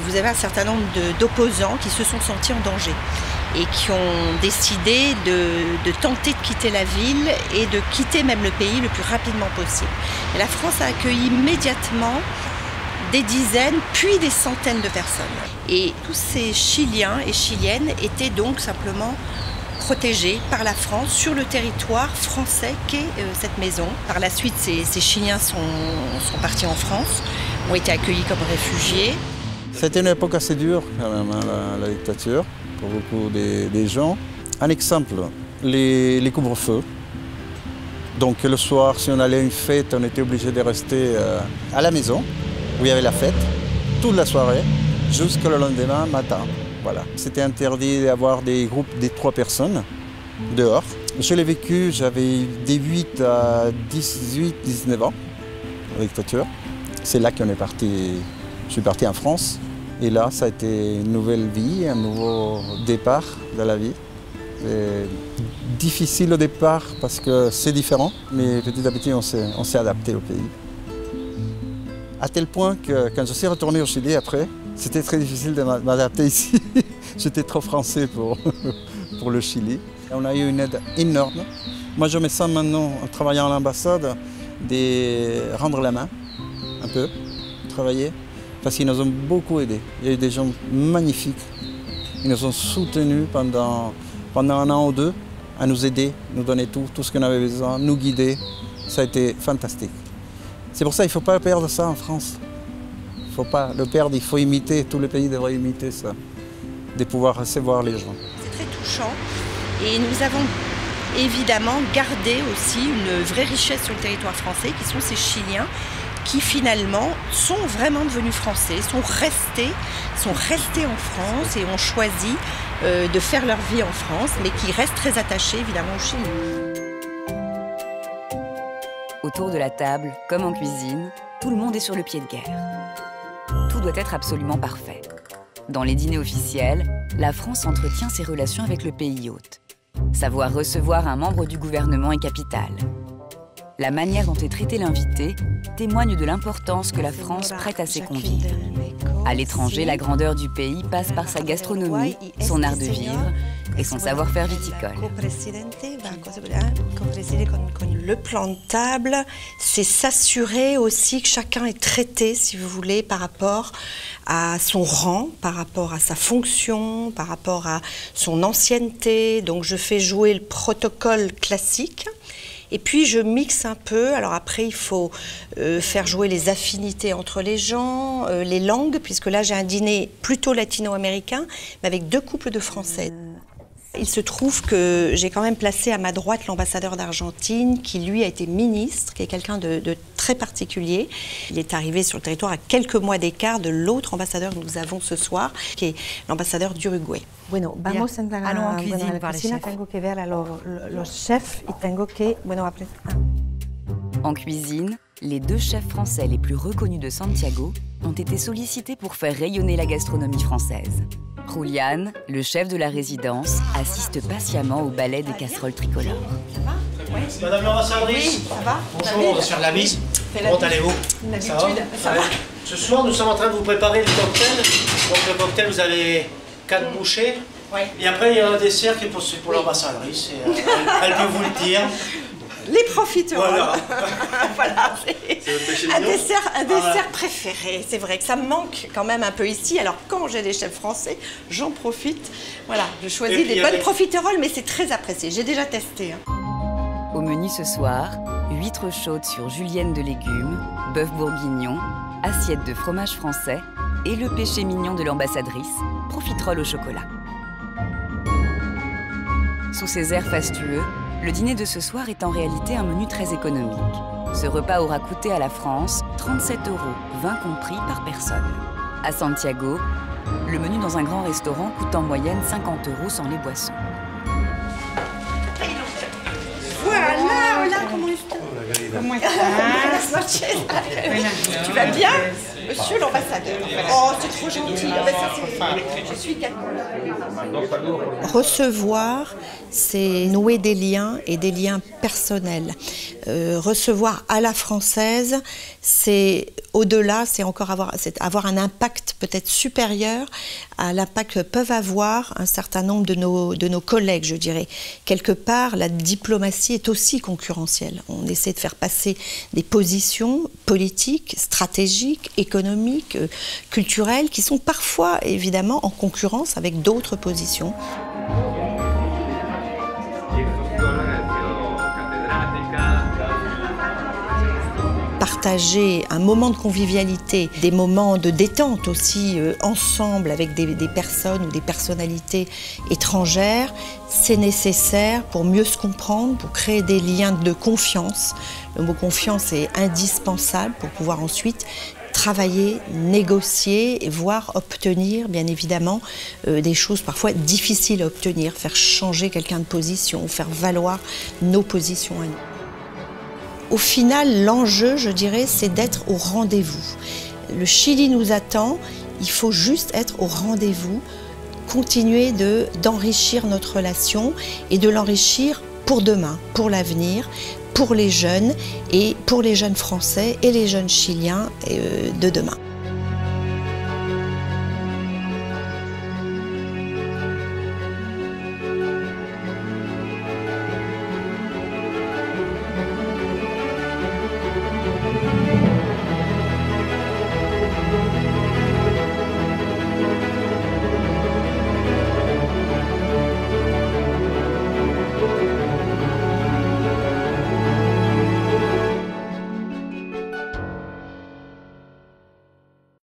vous avez un certain nombre d'opposants qui se sont sentis en danger et qui ont décidé de tenter de quitter la ville et de quitter même le pays le plus rapidement possible. Et la France a accueilli immédiatement des dizaines, puis des centaines de personnes. Et tous ces Chiliens et Chiliennes étaient donc simplement protégés par la France sur le territoire français qu'est cette maison. Par la suite, ces Chiliens sont partis en France, ont été accueillis comme réfugiés. C'était une époque assez dure quand même, hein, la dictature, pour beaucoup des gens. Un exemple, les couvre-feux. Donc le soir, si on allait à une fête, on était obligé de rester à la maison, où il y avait la fête, toute la soirée, jusqu'au lendemain matin. Voilà. C'était interdit d'avoir des groupes de 3 personnes dehors. Je l'ai vécu, j'avais des 8 à 18, 19 ans, la dictature. C'est là qu'on est parti, je suis parti en France. Et là, ça a été une nouvelle vie, un nouveau départ de la vie. C'est difficile au départ parce que c'est différent, mais petit à petit, on s'est adapté au pays. À tel point que quand je suis retourné au Chili après, c'était très difficile de m'adapter ici. J'étais trop français pour le Chili. On a eu une aide énorme. Moi, je me sens maintenant, en travaillant à l'ambassade, de rendre la main, un peu, travailler, parce qu'ils nous ont beaucoup aidés. Il y a eu des gens magnifiques. Ils nous ont soutenus pendant 1 an ou 2, à nous aider, nous donner tout ce qu'on avait besoin, nous guider. Ça a été fantastique. C'est pour ça qu'il ne faut pas perdre ça en France. Il ne faut pas le perdre, il faut imiter, tous les pays devraient imiter ça, de pouvoir recevoir les gens. C'est très touchant et nous avons évidemment gardé aussi une vraie richesse sur le territoire français qui sont ces Chiliens qui finalement sont vraiment devenus français, sont restés en France et ont choisi de faire leur vie en France, mais qui restent très attachés évidemment au Chili. Autour de la table, comme en cuisine, tout le monde est sur le pied de guerre. Tout doit être absolument parfait. Dans les dîners officiels, la France entretient ses relations avec le pays hôte. Savoir recevoir un membre du gouvernement est capital. La manière dont est traité l'invité témoigne de l'importance que la France prête à ses convives. À l'étranger, la grandeur du pays passe par sa gastronomie, son art de vivre et son savoir-faire viticole. Le plan de table, c'est s'assurer aussi que chacun est traité, si vous voulez, par rapport à son rang, par rapport à sa fonction, par rapport à son ancienneté. Donc je fais jouer le protocole classique. Et puis je mixe un peu, alors après il faut faire jouer les affinités entre les gens, les langues, puisque là j'ai un dîner plutôt latino-américain, mais avec 2 couples de Français. Il se trouve que j'ai quand même placé à ma droite l'ambassadeur d'Argentine, qui lui a été ministre, qui est quelqu'un de très particulier. Il est arrivé sur le territoire à quelques mois d'écart de l'autre ambassadeur que nous avons ce soir, qui est l'ambassadeur d'Uruguay. Allons en cuisine par les chefs. En cuisine, les 2 chefs français les plus reconnus de Santiago ont été sollicités pour faire rayonner la gastronomie française. Julian, le chef de la résidence, assiste patiemment au ballet des casseroles tricolores. Madame l'ambassadrice, oui, ça va? Bonjour, on va se faire la bise. Comment allez-vous? Ça va? Ce soir, nous sommes en train de vous préparer le cocktail. Donc le cocktail, vous avez 4 bouchées. Et après, il y a un dessert qui est pour l'ambassadrice. Elle peut vous le dire. Les profiteroles. Voilà. Voilà, c'est un dessert préféré. C'est vrai que ça me manque quand même un peu ici. Alors quand j'ai des chefs français, j'en profite. Voilà, je choisis des bonnes profiteroles, mais c'est très apprécié. J'ai déjà testé. Au menu ce soir, huîtres chaudes sur julienne de légumes, bœuf bourguignon, assiette de fromage français et le péché mignon de l'ambassadrice, profiterole au chocolat. Sous ces airs fastueux, le dîner de ce soir est en réalité un menu très économique. Ce repas aura coûté à la France 37 €, vin compris, par personne. À Santiago, le menu dans un grand restaurant coûte en moyenne 50 € sans les boissons. Voilà, hola, comment est-ce que... Comment est-ce que... Tu vas bien, monsieur l'ambassadeur? Oh, c'est trop gentil. Je suis Recevoir, c'est nouer des liens et des liens personnels. Recevoir à la française, c'est au-delà, c'est encore avoir un impact peut-être supérieur à l'impact que peuvent avoir un certain nombre de nos collègues, je dirais. Quelque part, la diplomatie est aussi concurrentielle. On essaie de faire passer des positions politiques, stratégiques, économiques, culturelles, qui sont parfois évidemment en concurrence avec d'autres positions. Partager un moment de convivialité, des moments de détente aussi ensemble avec des personnes ou des personnalités étrangères, c'est nécessaire pour mieux se comprendre, pour créer des liens de confiance. Le mot confiance est indispensable pour pouvoir ensuite travailler, négocier, et voire obtenir, bien évidemment, des choses parfois difficiles à obtenir, faire changer quelqu'un de position, faire valoir nos positions à nous. Au final, l'enjeu, je dirais, c'est d'être au rendez-vous. Le Chili nous attend, il faut juste être au rendez-vous, continuer d'enrichir notre relation et de l'enrichir pour demain, pour l'avenir, pour les jeunes et pour les jeunes Français et les jeunes Chiliens de demain.